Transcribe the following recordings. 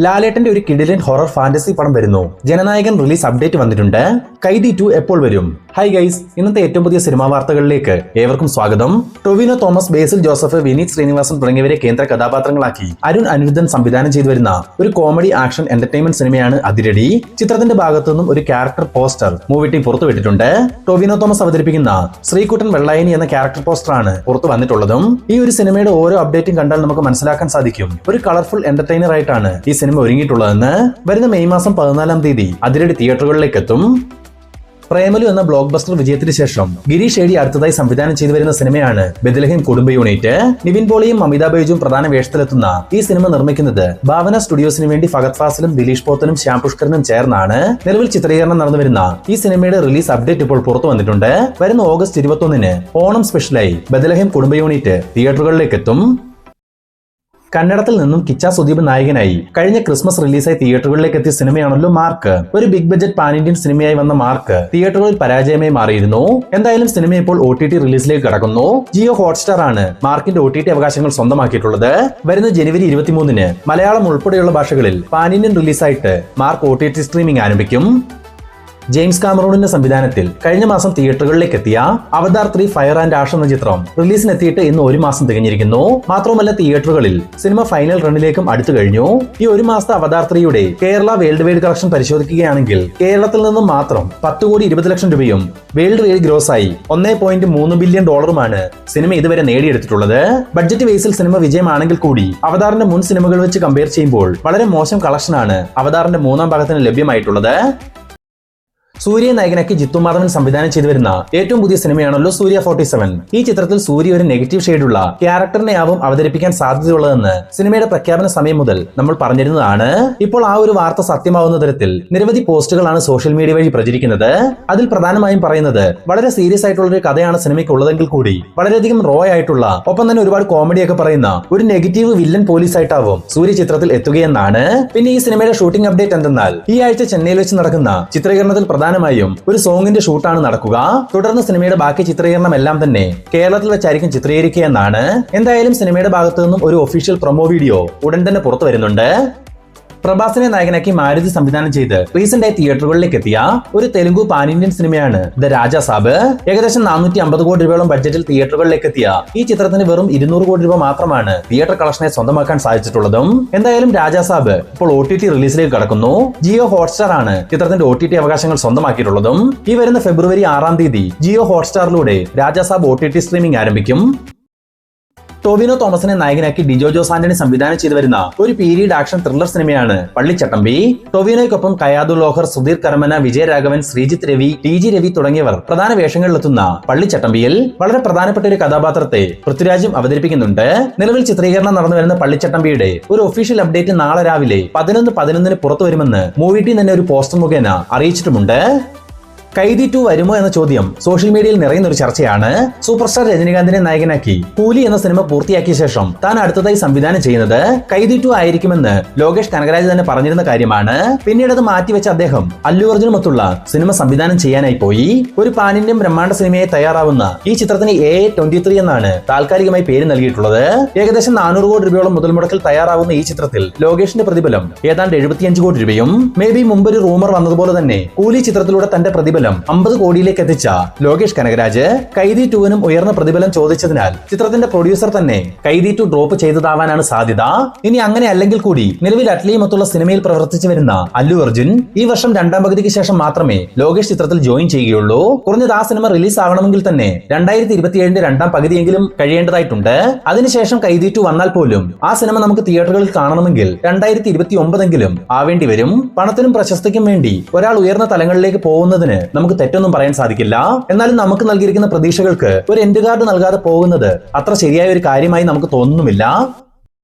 ലാലേട്ടന്റെ ഒരു കിടിലൻ ഹൊറർ ഫാന്റസി പടം വരുന്നു. ജനനായകൻ റിലീസ് അപ്ഡേറ്റ് വന്നിട്ടുണ്ട്. കൈദി 2 എപ്പോൾ വരും? ഹായ് ഗൈസ്, ഇന്നത്തെ ഏറ്റവും പുതിയ സിനിമാ വാർത്തകളിലേക്ക് ഏവർക്കും സ്വാഗതം. ടൊവിനോ തോമസ്, ബേസിൽ ജോസഫ്, വിനീത് ശ്രീനിവാസൻ തുടങ്ങിയവരെ കേന്ദ്ര കഥാപാത്രങ്ങളാക്കി അരുൺ അനിരുദ്ധൻ സംവിധാനം ചെയ്തു വരുന്ന ഒരു കോമഡി ആക്ഷൻ എന്റർടൈൻമെന്റ് സിനിമയാണ് അതിരടി. ചിത്രത്തിന്റെ ഭാഗത്തു നിന്നും ഒരു ക്യാരക്ടർ പോസ്റ്റർ മൂവി ടീം പുറത്തുവിട്ടിട്ടുണ്ട്. ടൊവിനോ തോമസ് അവതരിപ്പിക്കുന്ന ശ്രീകുട്ടൻ വെള്ളായനി എന്ന ക്യാരക്ടർ പോസ്റ്ററാണ് പുറത്തു വന്നിട്ടുള്ളതും. ഈ ഒരു സിനിമയുടെ ഓരോ അപ്ഡേറ്റും കണ്ടാൽ നമുക്ക് മനസ്സിലാക്കാൻ സാധിക്കും ഒരു കളർഫുൾ എന്റർടൈനർ ആയിട്ടാണ് ഈ സിനിമ ഒരുങ്ങിയിട്ടുള്ളതെന്ന്. വരുന്ന മെയ് മാസം 14-ാം തീയതി അതിരടി തിയേറ്ററുകളിലേക്ക് എത്തും. പ്രേമലു എന്ന ബ്ലോക്ക് ബസ്റ്റർ വിജയത്തിന് ശേഷം ഗിരീഷ് ഏടി അടുത്തതായി സംവിധാനം ചെയ്തു വരുന്ന സിനിമയാണ് ബെത്ലഹേം കുടുംബ യൂണിറ്റ്. നിവിൻ പോളിയും അമിതാഭ് ബൈജുവും പ്രധാന വേഷത്തിലെത്തുന്ന ഈ സിനിമ നിർമ്മിക്കുന്നത് ഭാവന സ്റ്റുഡിയോസിന് വേണ്ടി ഫഹദ് ഫാസിലും ദിലീഷ് പോത്തനും ശ്യാം പുഷ്കറിനും ചേർന്നാണ്. നിലവിൽ ചിത്രീകരണം നടന്നു വരുന്ന ഈ സിനിമയുടെ റിലീസ് അപ്ഡേറ്റ് ഇപ്പോൾ പുറത്തു വന്നിട്ടുണ്ട്. വരുന്ന ഓഗസ്റ്റ് 21-ന് ഓണം സ്പെഷ്യലായി ബെത്ലഹേം കുടുംബ യൂണിറ്റ് തിയേറ്ററുകളിലേക്ക് എത്തും. കന്നഡത്തിൽ നിന്നും കിച്ച സുദീപ് നായകനായി കഴിഞ്ഞ ക്രിസ്മസ് റിലീസായി തിയേറ്ററുകളിലേക്ക് എത്തിയ സിനിമയാണല്ലോ മാർക്ക്. ഒരു ബിഗ് ബഡ്ജറ്റ് പാൻ ഇന്ത്യൻ സിനിമയായി വന്ന മാർക്ക് തിയേറ്ററുകളിൽ പരാജയമായി മാറിയിരുന്നു. എന്തായാലും സിനിമ ഇപ്പോൾ OTT റിലീസിലേക്ക് കടക്കുന്നു. ജിയോ ഹോട്ട്സ്റ്റാർ ആണ് മാർക്കിന്റെ OTT അവകാശങ്ങൾ സ്വന്തമാക്കിയിട്ടുള്ളത്. വരുന്ന ജനുവരി 23-ന് മലയാളം ഉൾപ്പെടെയുള്ള ഭാഷകളിൽ പാൻ ഇന്ത്യൻ റിലീസായിട്ട് മാർക്ക് OTT സ്ട്രീമിംഗ് ആരംഭിക്കും. ജെയിംസ് കാമറൂണിന്റെ സംവിധാനത്തിൽ കഴിഞ്ഞ മാസം തിയേറ്ററുകളിലേക്ക് എത്തിയ അവതാർ 3 ഫയർ ആൻഡ് ആഷ് എന്ന ചിത്രം റിലീസിനെത്തിയിട്ട് ഇന്ന് ഒരു മാസം തികഞ്ഞിരിക്കുന്നു. മാത്രവുമല്ല, തിയേറ്ററുകളിൽ സിനിമ ഫൈനൽ റണ്ണിലേക്കും അടുത്തു കഴിഞ്ഞു. ഈ ഒരു മാസത്തെ അവതാർ 3യുടെ കേരള വേൾഡ് വൈഡ് കളക്ഷൻ പരിശോധിക്കുകയാണെങ്കിൽ കേരളത്തിൽ നിന്നും മാത്രം 10,20,00,000 രൂപയും വേൾഡ് വൈഡ് ഗ്രോസായി $1.3 ബില്യൺ സിനിമ ഇതുവരെ നേടിയെടുത്തിട്ടുള്ളത്. ബഡ്ജറ്റ് ബേസിൽ സിനിമ വിജയമാണെങ്കിൽ കൂടി അവതാറിന്റെ മുൻ സിനിമകൾ വെച്ച് കമ്പയർ ചെയ്യുമ്പോൾ വളരെ മോശം കളക്ഷനാണ് അവതാറിന്റെ 3-ാം ഭാഗത്തിന് ലഭ്യമായിട്ടുള്ളത്. സൂര്യ നായകനാക്കി ജിത്തു മാധവൻ സംവിധാനം ചെയ്തു വരുന്ന ഏറ്റവും പുതിയ സിനിമയാണല്ലോ സൂര്യ 47. ഈ ചിത്രത്തിൽ സൂര്യ ഒരു നെഗറ്റീവ് ഷെയ്ഡുള്ള ക്യാരക്ടറിനെ ആവും അവതരിപ്പിക്കാൻ സാധ്യതയുള്ളതെന്ന് സിനിമയുടെ പ്രഖ്യാപന സമയം മുതൽ നമ്മൾ പറഞ്ഞിരുന്നതാണ്. ഇപ്പോൾ ആ ഒരു വാർത്ത സത്യമാവുന്ന തരത്തിൽ നിരവധി പോസ്റ്റുകളാണ് സോഷ്യൽ മീഡിയ വഴി പ്രചരിക്കുന്നത്. അതിൽ പ്രധാനമായും പറയുന്നത് വളരെ സീരിയസ് ആയിട്ടുള്ള ഒരു കഥയാണ് സിനിമയ്ക്കുള്ളതെങ്കിൽ കൂടി വളരെയധികം റോ ആയിട്ടുള്ള ഒപ്പം തന്നെ ഒരുപാട് കോമഡിയൊക്കെ പറയുന്ന ഒരു നെഗറ്റീവ് വില്ലൻ പോലീസ് ആയിട്ടാവും സൂര്യ ചിത്രത്തിൽ എത്തുകയെന്നാണ്. പിന്നെ ഈ സിനിമയുടെ ഷൂട്ടിംഗ് അപ്ഡേറ്റ് എന്തെന്നാൽ ഈ ആഴ്ച ചെന്നൈയിൽ വെച്ച് നടക്കുന്ന ചിത്രീകരണത്തിൽ പ്രധാനമായും ഒരു സോങ്ങിന്റെ ഷൂട്ടാണ് നടക്കുക. തുടർന്ന് സിനിമയുടെ ബാക്കി ചിത്രീകരണം എല്ലാം തന്നെ കേരളത്തിൽ വെച്ചായിരിക്കും ചിത്രീകരിക്കുകയെന്നാണ്. എന്തായാലും സിനിമയുടെ ഭാഗത്തു നിന്നും ഒരു ഒഫീഷ്യൽ പ്രൊമോ വീഡിയോ ഉടൻ തന്നെ പുറത്തു വരുന്നുണ്ട്. പ്രഭാസിനെ നായകനാക്കി മാരുതി സംവിധാനം ചെയ്ത് റീസെന്റ് ആയി തിയേറ്ററുകളിലേക്ക് എത്തിയ ഒരു തെലുങ്കു പാൻ ഇന്ത്യൻ സിനിമയാണ് ദ രാജാ സാബ്. ഏകദേശം 450 കോടി രൂപയോളം ബഡ്ജറ്റിൽ തിയേറ്ററുകളിലേക്ക് എത്തിയ ഈ ചിത്രത്തിന് വെറും 200 കോടി രൂപ മാത്രമാണ് തിയേറ്റർ കളക്ഷനെ സ്വന്തമാക്കാൻ സാധിച്ചിട്ടുള്ളതും. എന്തായാലും രാജാ സാബ് ഇപ്പോൾ OTT റിലീസിലേക്ക് കടക്കുന്നു. ജിയോ ഹോട്ട്സ്റ്റാർ ആണ് ചിത്രത്തിന്റെ OTT അവകാശങ്ങൾ സ്വന്തമാക്കിയിട്ടുള്ളതും. ഈ വരുന്ന ഫെബ്രുവരി 6-ാം തീയതി ജിയോ ഹോട്ട്സ്റ്റാറിലൂടെ രാജാ സാബ് OTT സ്ട്രീമിംഗ് ആരംഭിക്കും. ടൊവിനോ തോമസിനെ നായകനാക്കി ഡിജോ ജോസ് ആന്റണി സംവിധാനം ചെയ്തു വരുന്ന ഒരു പീരീഡ് ആക്ഷൻ ത്രില്ലർ സിനിമയാണ് പള്ളിച്ചട്ടമ്പി. ടൊവിനോയ്ക്കൊപ്പം കയാദു ലോഹർ, സുധീർ കരമന, വിജയരാഘവൻ, ശ്രീജിത്ത് രവി, TG രവി തുടങ്ങിയവർ പ്രധാന വേഷങ്ങളിലെത്തുന്ന പള്ളിച്ചട്ടമ്പിയിൽ വളരെ പ്രധാനപ്പെട്ട ഒരു കഥാപാത്രത്തെ പൃഥ്വിരാജും അവതരിപ്പിക്കുന്നുണ്ട്. നിലവിൽ ചിത്രീകരണം നടന്നു വരുന്ന പള്ളിച്ചട്ടമ്പിയുടെ ഒരു ഒഫീഷ്യൽ അപ്ഡേറ്റ് നാളെ രാവിലെ 11:11 പുറത്തു വരുമെന്ന് മൂവി ടീം തന്നെ ഒരു പോസ്റ്റർ മുഖേന അറിയിച്ചിട്ടുമുണ്ട്. കൈദി 2 വരുമോ എന്ന ചോദ്യം സോഷ്യൽ മീഡിയയിൽ നിറയുന്ന ഒരു ചർച്ചയാണ്. സൂപ്പർ സ്റ്റാർ രജനികാന്തിനെ നായകനാക്കി കൂലി എന്ന സിനിമ പൂർത്തിയാക്കിയ ശേഷം താൻ അടുത്തതായി സംവിധാനം ചെയ്യുന്നത് കൈദി 2 ആയിരിക്കുമെന്ന് ലോകേഷ് കനകരാജ് തന്നെ പറഞ്ഞിരുന്ന കാര്യമാണ്. പിന്നീട് അത് മാറ്റിവെച്ച അദ്ദേഹം അല്ലു അർജുനുമൊത്തുള്ള സിനിമ സംവിധാനം ചെയ്യാനായി പോയി. ഒരു പാൻ ഇന്ത്യൻ ബ്രഹ്മാണ്ഡ സിനിമയായി തയ്യാറാവുന്ന ഈ ചിത്രത്തിന് AA23 എന്നാണ് താൽക്കാലികമായി പേര് നൽകിയിട്ടുള്ളത്. ഏകദേശം 400 കോടി രൂപയോളം മുതൽ മുടക്കിൽ തയ്യാറാവുന്ന ഈ ചിത്രത്തിൽ ലോകേഷിന്റെ പ്രതിഫലം ഏതാണ്ട് 75 കോടി രൂപയും. മേ ബി മുമ്പൊരു റൂമർ വന്നതുപോലെ തന്നെ കൂലി ചിത്രത്തിലൂടെ തന്റെ പ്രതിഫലം 50 കോടിയിലേക്ക് എത്തിച്ച ലോകേഷ് കനകരാജ് കൈദി 2-നും ഉയർന്ന പ്രതിഫലം ചോദിച്ചതിനാൽ ചിത്രത്തിന്റെ പ്രൊഡ്യൂസർ തന്നെ കൈദി 2 ഡ്രോപ്പ് ചെയ്തതാവാനാണ് സാധ്യത. ഇനി അങ്ങനെ അല്ലെങ്കിൽ കൂടി നിലവിൽ അറ്റ്ലിയുമൊത്തുള്ള സിനിമയിൽ പ്രവർത്തിച്ചു വരുന്ന അല്ലു അർജുൻ ഈ വർഷം 2-ാം പകുതിക്ക് ശേഷം മാത്രമേ ലോകേഷ് ചിത്രത്തിൽ ജോയിൻ ചെയ്യുകയുള്ളൂ. കുറഞ്ഞത് ആ സിനിമ റിലീസ് ആവണമെങ്കിൽ തന്നെ 2027-ന്റെ 2-ാം പകുതിയെങ്കിലും കഴിയേണ്ടതായിട്ടുണ്ട്. അതിനുശേഷം കൈദി 2 വന്നാൽ പോലും ആ സിനിമ നമുക്ക് തിയേറ്ററുകളിൽ കാണണമെങ്കിൽ 2029 ആവേണ്ടി വരും. പണത്തിനും പ്രശസ്തിക്കും വേണ്ടി ഒരാൾ ഉയർന്ന തലങ്ങളിലേക്ക് പോകുന്നതിന് നമുക്ക് തെറ്റൊന്നും പറയാൻ സാധിക്കില്ല. എന്നാലും നമുക്ക് നൽകിയിരിക്കുന്ന പ്രതീക്ഷകൾക്ക് ഒരു എൻഡ് കാർഡ് നൽകാതെ പോകുന്നത് അത്ര ശരിയായ ഒരു കാര്യമായി നമുക്ക് തോന്നുന്നുമില്ല.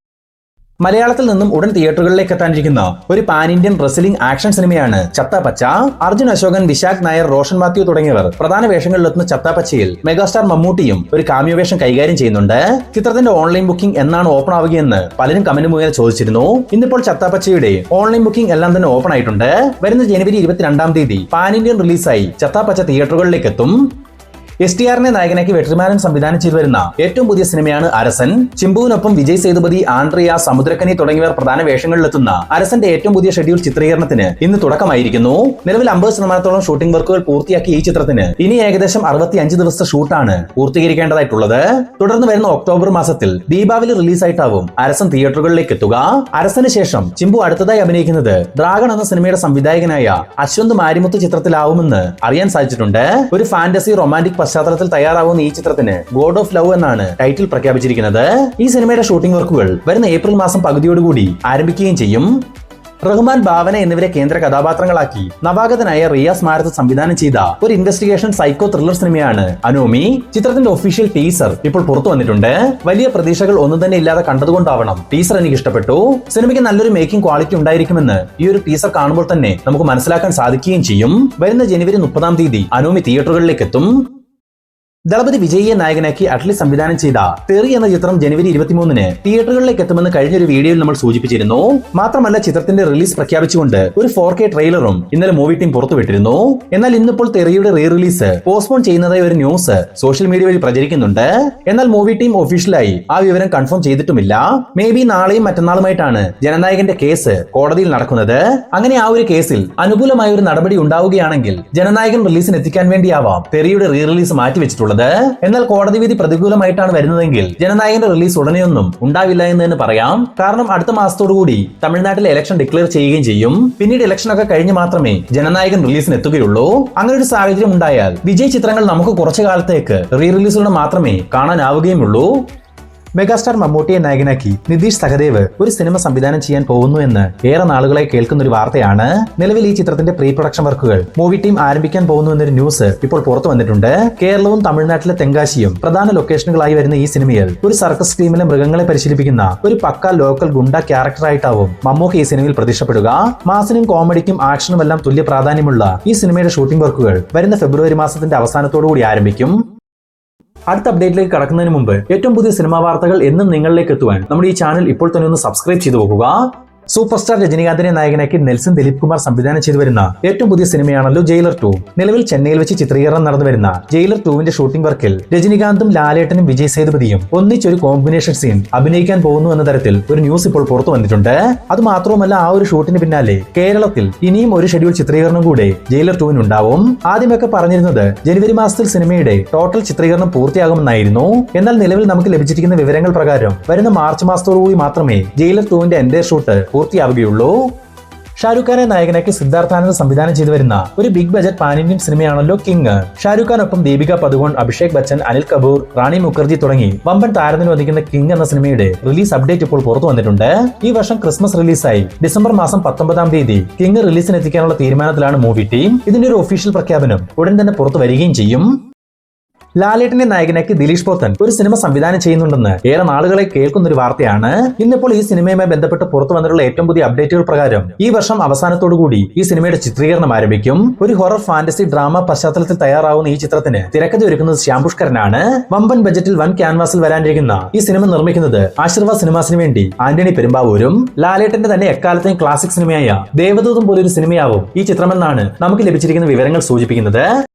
മലയാളത്തിൽ നിന്നും ഉടൻ തിയേറ്ററുകളിലേക്ക് എത്താനിരിക്കുന്ന ഒരു പാൻ ഇന്ത്യൻ റെസ്ലിംഗ് ആക്ഷൻ സിനിമയാണ് ചത്താപച്ച. അർജുൻ അശോകൻ, വിശാഖ് നായർ, റോഷൻ മാത്യു തുടങ്ങിയവർ പ്രധാന വേഷങ്ങളിലെത്തുന്ന ചത്താപച്ചയിൽ മെഗാസ്റ്റാർ മമ്മൂട്ടിയും ഒരു കാമിയോ വേഷം കൈകാര്യം ചെയ്യുന്നുണ്ട്. ചിത്രത്തിന്റെ ഓൺലൈൻ ബുക്കിംഗ് എന്നാണ് ഓപ്പൺ ആവുകയെന്ന് പലരും കമന്റ് മുഖേന ചോദിച്ചിരുന്നു. ഇന്നിപ്പോൾ ചത്താപച്ചയുടെ ഓൺലൈൻ ബുക്കിംഗ് എല്ലാം തന്നെ ഓപ്പൺ ആയിട്ടുണ്ട്. വരുന്ന ജനുവരി 22-ാം തീയതി പാൻ ഇന്ത്യൻ റിലീസായി ചത്താപച്ച തിയേറ്ററുകളിലേക്ക് എത്തും. STRനെ നായകനാക്കി വെട്രിമാരൻ സംവിധാനം ചെയ്തു വരുന്ന ഏറ്റവും പുതിയ സിനിമയാണ് അരസൻ. ചിമ്പുവിനൊപ്പം വിജയ് സേതുപതി, ആൻഡ്രിയ, സമുദ്രക്കനി തുടങ്ങിയവർ പ്രധാന വേഷങ്ങളിലെത്തുന്ന അരസന്റെ ഏറ്റവും പുതിയ ഷെഡ്യൂൾ ചിത്രീകരണത്തിന് ഇന്ന് തുടക്കമായിരിക്കുന്നു. നിലവിൽ 50% ഷൂട്ടിംഗ് വർക്കുകൾ പൂർത്തിയാക്കിയ ഈ ചിത്രത്തിന് ഇനി ഏകദേശം 65 ദിവസത്തെ ഷൂട്ടാണ് പൂർത്തീകരിക്കേണ്ടതായിട്ടുള്ളത്. തുടർന്ന് വരുന്ന ഒക്ടോബർ മാസത്തിൽ ദീപാവലി റിലീസായിട്ടാവും അരസൻ തിയേറ്ററുകളിലേക്ക് എത്തുക. അരസന് ശേഷം ചിമ്പു അടുത്തതായി അഭിനയിക്കുന്നത് ഡ്രാഗൺ എന്ന സിനിമയുടെ സംവിധായകനായ അശ്വന്ത് മാരിമുത്ത് ചിത്രത്തിലാവുമെന്ന് അറിയാൻ സാധിച്ചിട്ടുണ്ട്. ഒരു ഫാന്റസി റൊമാന്റിക് പശ്ചാത്തലത്തിൽ തയ്യാറാവുന്ന ഈ ചിത്രത്തിന് ഗോഡ് ഓഫ് ലവ് എന്നാണ് ടൈറ്റിൽ പ്രഖ്യാപിച്ചിരിക്കുന്നത്. ഈ സിനിമയുടെ ഷൂട്ടിംഗ് വർക്കുകൾ വരുന്ന ഏപ്രിൽ മാസം പകുതിയോടുകൂടി ആരംഭിക്കുകയും ചെയ്യും. റഹ്മാൻ, ഭാവന എന്നിവരെ കേന്ദ്ര കഥാപാത്രങ്ങളാക്കി നവാഗതനായ റിയാസ് മാരത്ത് സംവിധാനം ചെയ്ത ഒരു ഇൻവെസ്റ്റിഗേഷൻ സൈക്കോ ത്രില്ലർ സിനിമയാണ് അനോമി. ചിത്രത്തിന്റെ ഒഫീഷ്യൽ ടീസർ ഇപ്പോൾ പുറത്തു വന്നിട്ടുണ്ട്. വലിയ പ്രതീക്ഷകൾ ഒന്നും തന്നെ ഇല്ലാതെ കണ്ടതുകൊണ്ടാവണം ടീസർ എനിക്ക് ഇഷ്ടപ്പെട്ടു. സിനിമയ്ക്ക് നല്ലൊരു മേക്കിംഗ് ക്വാളിറ്റി ഉണ്ടായിരിക്കുമെന്ന് ഈ ഒരു ടീസർ കാണുമ്പോൾ തന്നെ നമുക്ക് മനസ്സിലാക്കാൻ സാധിക്കുകയും ചെയ്യും. വരുന്ന ജനുവരി 30-ാം തീയതി അനോമി തിയേറ്ററുകളിലേക്ക് എത്തും. ദളപതി വിജയിയെ നായകനാക്കി അറ്റ്ലി സംവിധാനം ചെയ്ത തെറി എന്ന ചിത്രം ജനുവരി 23-ന് തിയേറ്ററുകളിലേക്ക് എത്തുമെന്ന് കഴിഞ്ഞൊരു വീഡിയോയിൽ നമ്മൾ സൂചിപ്പിച്ചിരുന്നു. മാത്രമല്ല ചിത്രത്തിന്റെ റിലീസ് പ്രഖ്യാപിച്ചുകൊണ്ട് ഒരു 4K ട്രെയിലറും ഇന്നലെ മൂവി ടീം പുറത്തുവിട്ടിരുന്നു. എന്നാൽ ഇന്നിപ്പോൾ തെറിയുടെ റീ റിലീസ് പോസ്റ്റ്പോൺ ചെയ്യുന്നതായി ഒരു ന്യൂസ് സോഷ്യൽ മീഡിയ വഴി പ്രചരിക്കുന്നുണ്ട്. എന്നാൽ മൂവി ടീം ഒഫീഷ്യലായി ആ വിവരം കൺഫേം ചെയ്തിട്ടുമില്ല. മേ ബി നാളെയും മറ്റന്നാളുമായിട്ടാണ് ജനനായകന്റെ കേസ് കോടതിയിൽ നടക്കുന്നത്. അങ്ങനെ ആ ഒരു കേസിൽ അനുകൂലമായ ഒരു നടപടി ഉണ്ടാവുകയാണെങ്കിൽ ജനനായകൻ റിലീസിന് എത്തിക്കാൻ വേണ്ടിയാവാം തെറിയുടെ റീ റിലീസ് മാറ്റിവെച്ചിട്ടുള്ളത്. എന്നാൽ കോടതി വിധി പ്രതികൂലമായിട്ടാണ് വരുന്നതെങ്കിൽ ജനനായകന്റെ റിലീസ് ഉടനെയൊന്നും ഉണ്ടാവില്ല എന്ന് തന്നെ പറയാം. കാരണം അടുത്ത മാസത്തോടുകൂടി തമിഴ്നാട്ടിലെ ഇലക്ഷൻ ഡിക്ലെയർ ചെയ്യുകയും ചെയ്യും. പിന്നീട് ഇലക്ഷനൊക്കെ കഴിഞ്ഞ് മാത്രമേ ജനനായകൻ റിലീസിന് എത്തുകയുള്ളൂ. അങ്ങനെ ഒരു സാഹചര്യം ഉണ്ടായാൽ വിജയ് ചിത്രങ്ങൾ നമുക്ക് കുറച്ചു കാലത്തേക്ക് റീ റിലീസിലൂടെ മാത്രമേ കാണാനാവുകയുള്ളൂ. മെഗാസ്റ്റാർ മമ്മൂട്ടിയെ നായകനാക്കി നിതീഷ് സഹദേവ് ഒരു സിനിമ സംവിധാനം ചെയ്യാൻ പോകുന്നു എന്ന് ഏറെ നാളുകളായി കേൾക്കുന്ന ഒരു വാർത്തയാണ്. നിലവിൽ ഈ ചിത്രത്തിന്റെ പ്രീ പ്രൊഡക്ഷൻ വർക്കുകൾ മൂവി ടീം ആരംഭിക്കാൻ പോകുന്നു എന്നൊരു ന്യൂസ് ഇപ്പോൾ പുറത്തു വന്നിട്ടുണ്ട്. കേരളവും തമിഴ്നാട്ടിലെ തെങ്കാശിയും പ്രധാന ലൊക്കേഷനുകളായി വരുന്ന ഈ സിനിമയിൽ ഒരു സർക്കസ് ടീമിലെ മൃഗങ്ങളെ പരിശീലിപ്പിക്കുന്ന ഒരു പക്ക ലോക്കൽ ഗുണ്ട ക്യാരക്ടറായിട്ടാവും മമ്മൂക്ക ഈ സിനിമയിൽ പ്രത്യക്ഷപ്പെടുക. മാസിനും കോമഡിക്കും ആക്ഷനും എല്ലാം തുല്യ പ്രാധാന്യമുള്ള ഈ സിനിമയുടെ ഷൂട്ടിംഗ് വർക്കുകൾ വരുന്ന ഫെബ്രുവരി മാസത്തിന്റെ അവസാനത്തോടുകൂടി ആരംഭിക്കും. അടുത്ത അപ്ഡേറ്റിലേക്ക് കടക്കുന്നതിന് മുമ്പ് ഏറ്റവും പുതിയ സിനിമാ വാർത്തകൾ എന്നും നിങ്ങളിലേക്ക് എത്തുവാൻ നമ്മുടെ ഈ ചാനൽ ഇപ്പോൾ തന്നെ ഒന്ന് സബ്സ്ക്രൈബ് ചെയ്തു പോകുക. സൂപ്പർ സ്റ്റാർ രജനീകാന്തിനെ നായകനാക്കി നെൽസൺ ദിലീപ് കുമാർ സംവിധാനം ചെയ്തു വരുന്ന ഏറ്റവും പുതിയ സിനിമയാണല്ലോ ജയിലർ 2. നിലവിൽ ചെന്നൈയിൽ വെച്ച് ചിത്രീകരണം നടന്നു വരുന്ന ജയിലർ 2-ന്റെ ഷൂട്ടിംഗ് വർക്കിൽ രജനീകാന്തും ലാലേട്ടനും വിജയ് സേതുപതിയും ഒന്നിച്ചൊരു കോമ്പിനേഷൻ സീൻ അഭിനയിക്കാൻ പോകുന്നു എന്ന തരത്തിൽ ഒരു ന്യൂസ് ഇപ്പോൾ പുറത്തു വന്നിട്ടുണ്ട്. അത് മാത്രവുമല്ല, ആ ഒരു ഷൂട്ടിന് പിന്നാലെ കേരളത്തിൽ ഇനിയും ഒരു ഷെഡ്യൂൾ ചിത്രീകരണം കൂടെ ജയിലർ 2-ന് ഉണ്ടാവും. ആദ്യമൊക്കെ പറഞ്ഞിരുന്നത് ജനുവരി മാസത്തിൽ സിനിമയുടെ ടോട്ടൽ ചിത്രീകരണം പൂർത്തിയാകുമെന്നായിരുന്നു. എന്നാൽ നിലവിൽ നമുക്ക് ലഭിച്ചിരിക്കുന്ന വിവരങ്ങൾ പ്രകാരം വരുന്ന മാർച്ച് മാസത്തോടുകൂടി മാത്രമേ ജയിലർ 2-ന്റെ എന്റെ ഷൂട്ട് പൂർത്തിയാവുകയുള്ളൂ. ഷാരൂഖ് ഖാനെ നായകനാക്കി സിദ്ധാർത്ഥ് ആനന്ദ് സംവിധാനം ചെയ്തു വരുന്ന ഒരു ബിഗ് ബജറ്റ് പാൻ ഇന്ത്യൻ സിനിമയാണല്ലോ കിങ്. ഷാരൂഖ് ഖാനൊപ്പം ദീപിക പദുകോൺ, അഭിഷേക് ബച്ചൻ, അനിൽ കപൂർ, റാണി മുഖർജി തുടങ്ങി വമ്പൻ താരത്തിന് ഒതുക്കുന്ന കിങ് എന്ന സിനിമയുടെ റിലീസ് അപ്ഡേറ്റ് ഇപ്പോൾ പുറത്തു വന്നിട്ടുണ്ട്. ഈ വർഷം ക്രിസ്മസ് റിലീസായി ഡിസംബർ മാസം 19-ാം തീയതി കിങ് റിലീസിന് എത്തിക്കാനുള്ള തീരുമാനത്തിലാണ് മൂവി ടീം. ഇതിന്റെ ഒരു ഒഫീഷ്യൽ പ്രഖ്യാപനം ഉടൻ തന്നെ പുറത്തു വരികയും ചെയ്യും. ലാലേട്ടനെ നായകനാക്കി ദിലീഷ് പോത്തൻ ഒരു സിനിമ സംവിധാനം ചെയ്യുന്നുണ്ടെന്ന് ഏറെ നാളുകളെ കേൾക്കുന്ന ഒരു വാർത്തയാണ്. ഇന്നിപ്പോൾ ഈ സിനിമയുമായി ബന്ധപ്പെട്ട് പുറത്തു വന്നിട്ടുള്ള ഏറ്റവും പുതിയ അപ്ഡേറ്റുകൾ പ്രകാരം ഈ വർഷം അവസാനത്തോടുകൂടി ഈ സിനിമയുടെ ചിത്രീകരണം ആരംഭിക്കും. ഒരു ഹൊറർ ഫാന്റസി ഡ്രാമ പശ്ചാത്തലത്തിൽ തയ്യാറാവുന്ന ഈ ചിത്രത്തിന് തിരക്കഥ ഒരുക്കുന്നത് ശ്യാം പുഷ്കരനാണ്. വമ്പൻ ബജറ്റിൽ വൻ ക്യാൻവാസിൽ വരാനിരിക്കുന്ന ഈ സിനിമ നിർമ്മിക്കുന്നത് ആശീർവാദ് സിനിമാസിന് വേണ്ടി ആന്റണി പെരുമ്പാവൂരും. ലാലേട്ടന്റെ തന്നെ എക്കാലത്തെയും ക്ലാസിക് സിനിമയായ ദേവദൂതം പോലൊരു സിനിമയാവും ഈ ചിത്രമെന്നാണ് നമുക്ക് ലഭിച്ചിരിക്കുന്ന വിവരങ്ങൾ സൂചിപ്പിക്കുന്നത്.